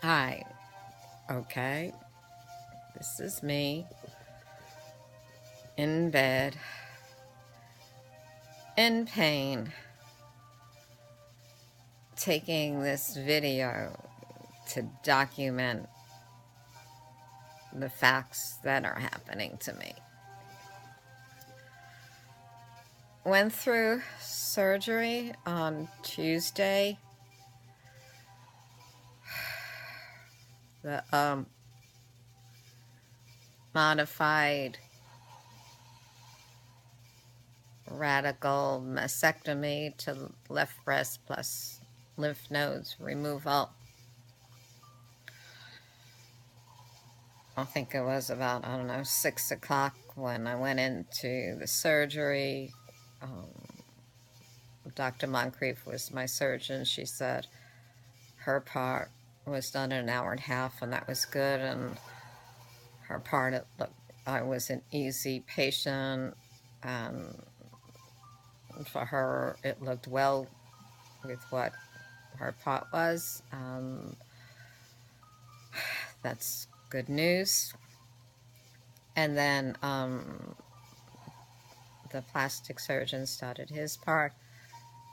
Hi. Okay. This is me in bed, in pain, taking this video to document the facts that are happening to me. Went through surgery on Tuesday. The modified radical mastectomy to left breast plus lymph nodes removal. I think it was about, 6 o'clock when I went into the surgery. Dr. Moncrief was my surgeon. She said her part was done in an hour and a half, and that was good. And her part, I was an easy patient, and for her, it looked well with what her part was. That's good news. And then the plastic surgeon started his part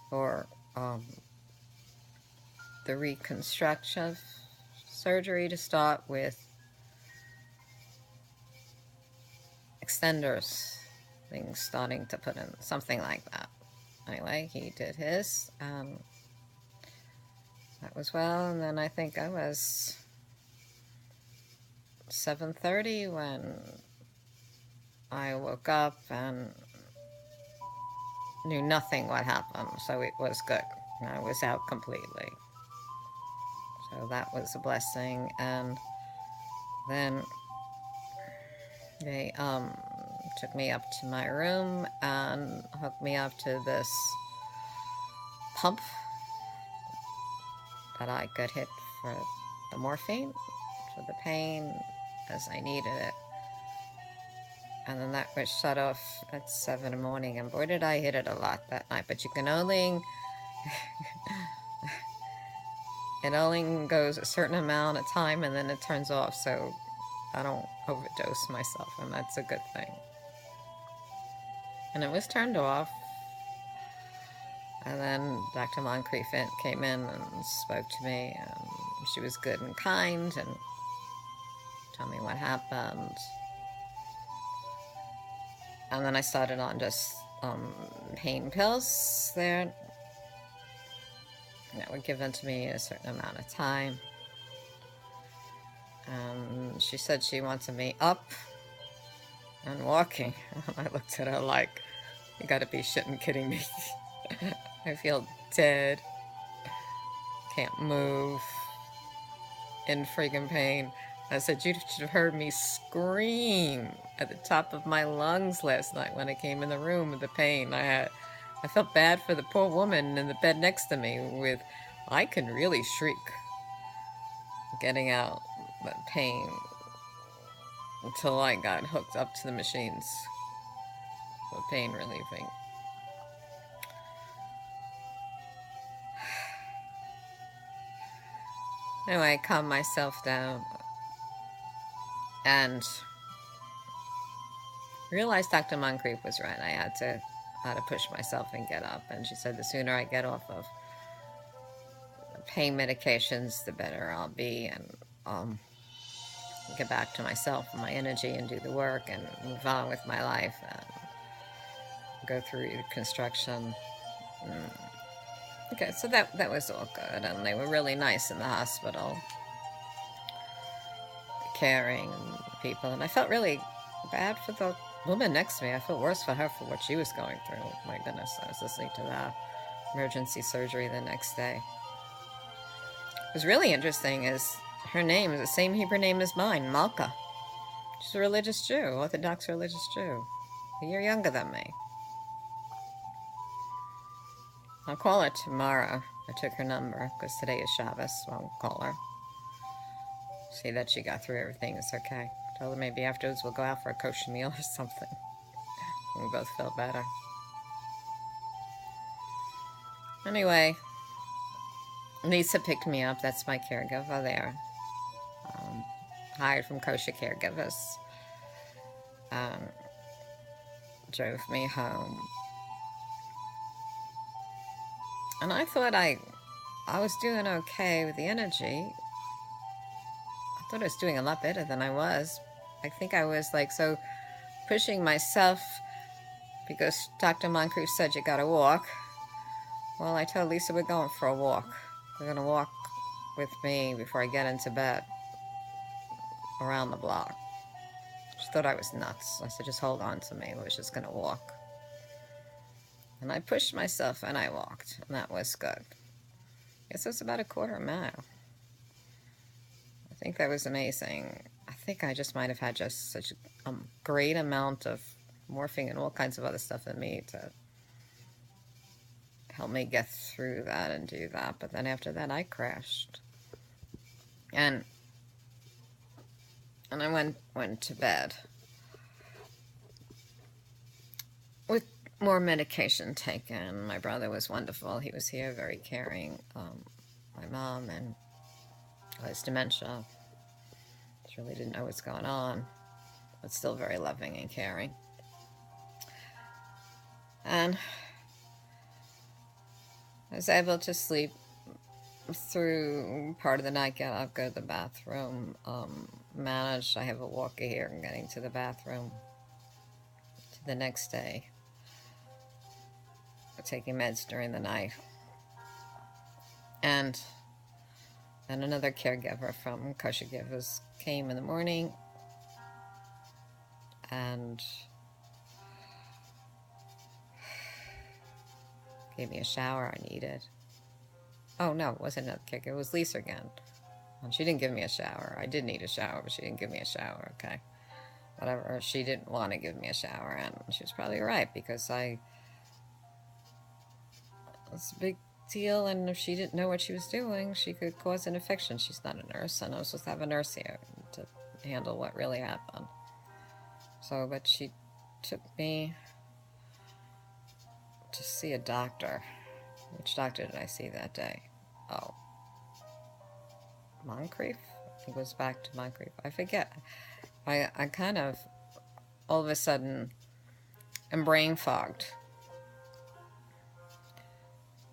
for the reconstruction surgery to start with extenders, things starting to put in, something like that. Anyway, he did his. That was well, and then I think I was 7:30 when I woke up and knew nothing what happened, so it was good. I was out completely. So that was a blessing. And then they took me up to my room and hooked me up to this pump that I could hit for the morphine, for the pain, as I needed it. And then that was shut off at 7 in the morning, and boy did I hit it a lot that night. But you can only it only goes a certain amount of time and then it turns off, so I don't overdose myself, and that's a good thing. And it was turned off, and then Dr. Moncrief came in and spoke to me, and she was good and kind and told me what happened. And then I started on just pain pills there that were given to me a certain amount of time. She said she wanted me up and walking. I looked at her like, you gotta be shitting kidding me. I feel dead. Can't move. In friggin' pain. I said, you should have heard me scream at the top of my lungs last night when I came in the room with the pain I had. I felt bad for the poor woman in the bed next to me with, I can really shriek getting out that pain until I got hooked up to the machines for pain relieving. Anyway, I calmed myself down and realized Dr. Moncrief was right. I had to push myself and get up. And she said the sooner I get off of pain medications, the better I'll be, and get back to myself and my energy and do the work and move on with my life and go through reconstruction. Okay, so that was all good, and they were really nice in the hospital, caring people, and I felt really bad for the woman next to me. I felt worse for her for what she was going through. My goodness, I was listening to that emergency surgery the next day. What was really interesting is her name is the same Hebrew name as mine, Malka. She's a religious Jew, Orthodox religious Jew, a year younger than me. I'll call her tomorrow. I took her number because today is Shabbos, so I'll call her. See that she got through everything. It's okay. Told her maybe afterwards we'll go out for a kosher meal or something. We both feel better. Anyway, Lisa picked me up. That's my caregiver there. hired from kosher caregivers, drove me home. And I thought I was doing okay with the energy. I thought I was doing a lot better than I was. I think I was like so pushing myself because Dr. Moncrief said you gotta walk. Well, I told Lisa we're going for a walk. We're gonna walk with me before I get into bed around the block. She thought I was nuts. I said, just hold on to me. I was just gonna walk. And I pushed myself and I walked, and that was good. I guess it was about a quarter mile. I think that was amazing. I think I just might have had just such a great amount of morphine and all kinds of other stuff in me to help me get through that and do that. But then after that, I crashed. And I went to bed with more medication taken. My brother was wonderful. He was here, very caring. My mom and his dementia. She really didn't know what's going on, but still very loving and caring. And I was able to sleep through part of the night, get up, go to the bathroom, managed. I have a walker here and getting to the bathroom to the next day. Taking meds during the night. And another caregiver from Kosher Givers came in the morning and gave me a shower I needed. Oh no, it wasn't another caregiver, it was Lisa again. And she didn't give me a shower. I did need a shower, but she didn't give me a shower, okay. Whatever, she didn't want to give me a shower, and she was probably right, because it's a big deal, and if she didn't know what she was doing, she could cause an infection. She's not a nurse, and I was supposed to have a nurse here to handle what really happened. So, but she took me to see a doctor. Which doctor did I see that day? Oh, Moncrief? I think it was back to Moncrief. I forget. I kind of, all of a sudden, am brain fogged.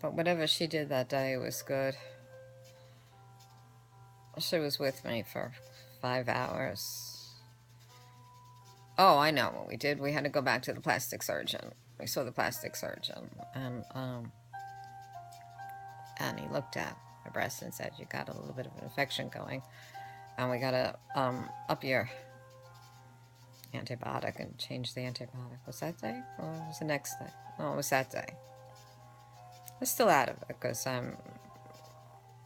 But whatever she did that day was good. She was with me for 5 hours. Oh, I know what we did. We had to go back to the plastic surgeon. We saw the plastic surgeon, and he looked at my breast and said, you got a little bit of an infection going, and we got to up your antibiotic and change the antibiotic. Was that day? Or was the next day? No, it was that day. I'm still out of it because I'm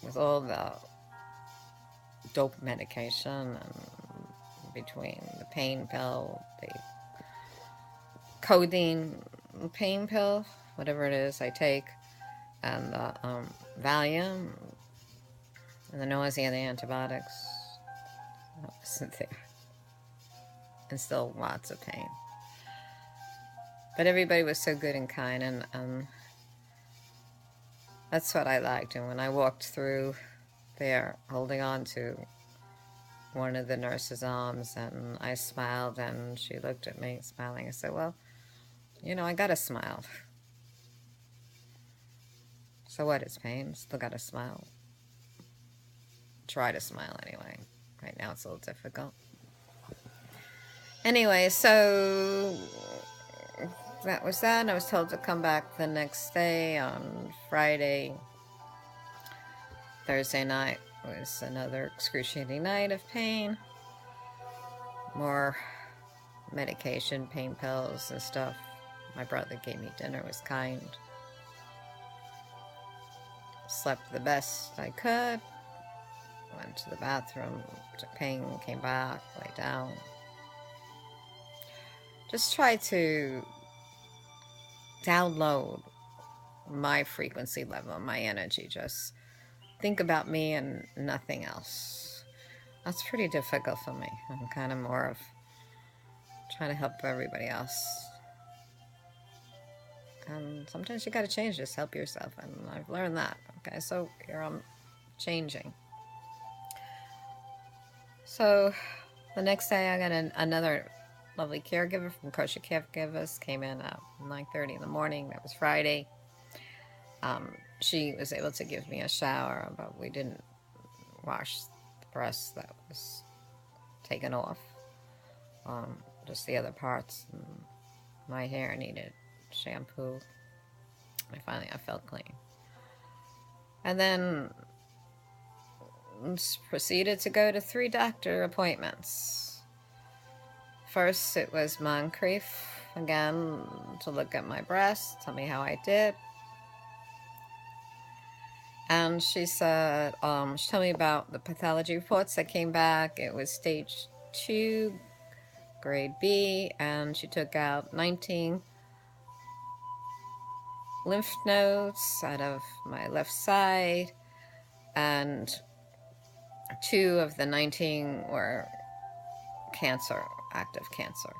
with all the dope medication and between the pain pill, the codeine pain pill, whatever it is I take, and the Valium, and the nausea and the antibiotics. That wasn't there. And still lots of pain. But everybody was so good and kind, and that's what I liked. And when I walked through there, holding on to one of the nurse's arms, and I smiled, and she looked at me smiling. I said, well, you know, I gotta smile. So what is pain? Still gotta smile. Try to smile anyway. Right now it's a little difficult. Anyway, so that was that, and I was told to come back the next day on Friday. Thursday night was another excruciating night of pain. More medication, pain pills and stuff. My brother gave me dinner, was kind. Slept the best I could. Went to the bathroom, took pain, came back, lay down. Just try to download my frequency level, my energy. Just think about me and nothing else. That's pretty difficult for me. I'm kind of more of trying to help everybody else. And sometimes you got to change, just help yourself. And I've learned that. Okay, so here I'm changing. So the next day I got another lovely caregiver from Kosher Caregivers. Came in at 9:30 in the morning. That was Friday. She was able to give me a shower, but we didn't wash the breast that was taken off. Just the other parts. My hair needed shampoo. I felt clean. And then proceeded to go to 3 doctor appointments. First, it was Moncrief, again, to look at my breast, tell me how I did. And she said, she told me about the pathology reports that came back. It was stage 2, grade B, and she took out 19 lymph nodes out of my left side, and 2 of the 19 were cancer, active cancer.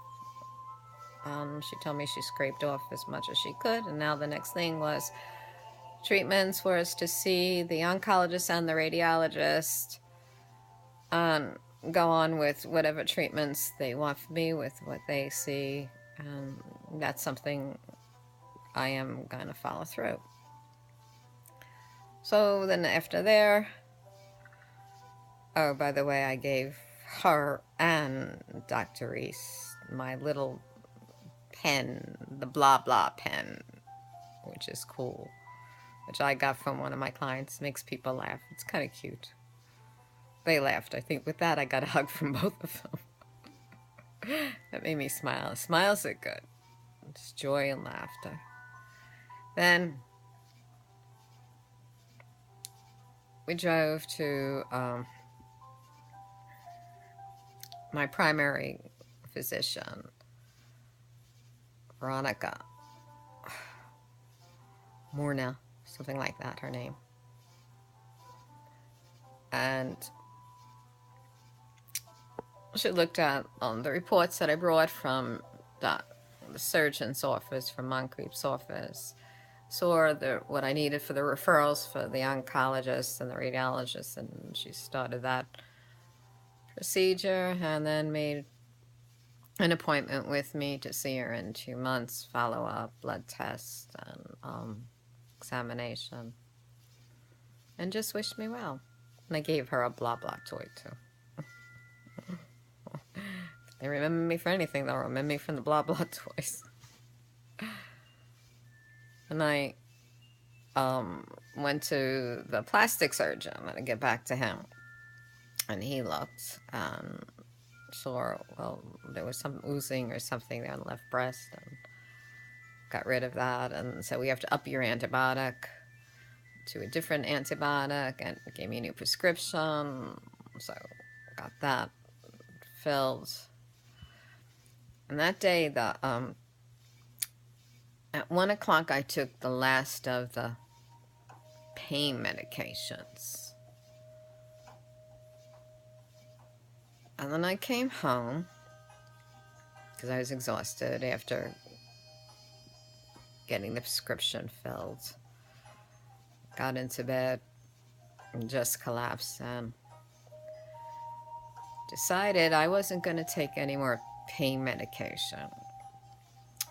She told me she scraped off as much as she could, and now the next thing was treatments was to see the oncologist and the radiologist and go on with whatever treatments they want for me with what they see, and that's something I am going to follow through. So then after there, oh, by the way, I gave her and Dr. Reese my little pen, the blah blah pen, which is cool, which I got from one of my clients. Makes people laugh. It's kind of cute. They laughed. I think with that I got a hug from both of them. That made me smile. Smiles are good. It's joy and laughter. Then we drove to my primary physician, Veronica Morna, something like that, her name. And she looked at the reports that I brought from the surgeon's office, from Moncrief's office, saw what I needed for the referrals for the oncologist and the radiologist, and she started that procedure and then made an appointment with me to see her in 2 months, follow-up, blood test, and examination, and just wished me well. And I gave her a blah blah toy too. If they remember me for anything, they'll remember me from the blah blah toys. And I went to the plastic surgeon. I'm gonna get back to him, and he looked and saw, well, there was some oozing or something there on the left breast, and got rid of that, and so we have to up your antibiotic to a different antibiotic, and gave me a new prescription, so got that filled. And that day, at 1 o'clock, I took the last of the pain medications. And then I came home, because I was exhausted after getting the prescription filled. Got into bed and just collapsed, and decided I wasn't going to take any more pain medication.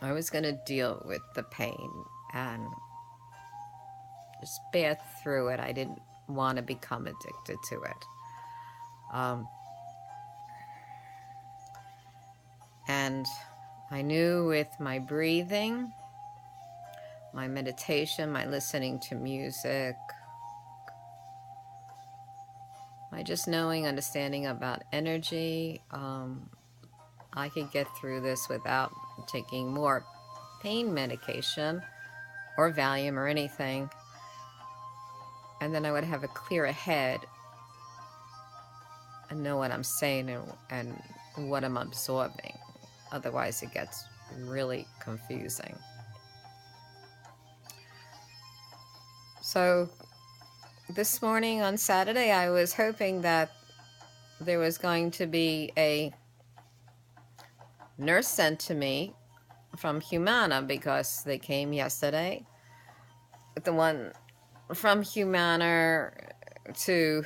I was going to deal with the pain and just bear through it. I didn't want to become addicted to it. And I knew with my breathing, my meditation, my listening to music, my just knowing, understanding about energy, I could get through this without taking more pain medication or Valium or anything. And then I would have a clearer head and know what I'm saying and what I'm absorbing. Otherwise, it gets really confusing. So this morning on Saturday, I was hoping that there was going to be a nurse sent to me from Humana, because they came yesterday. The one from Humana to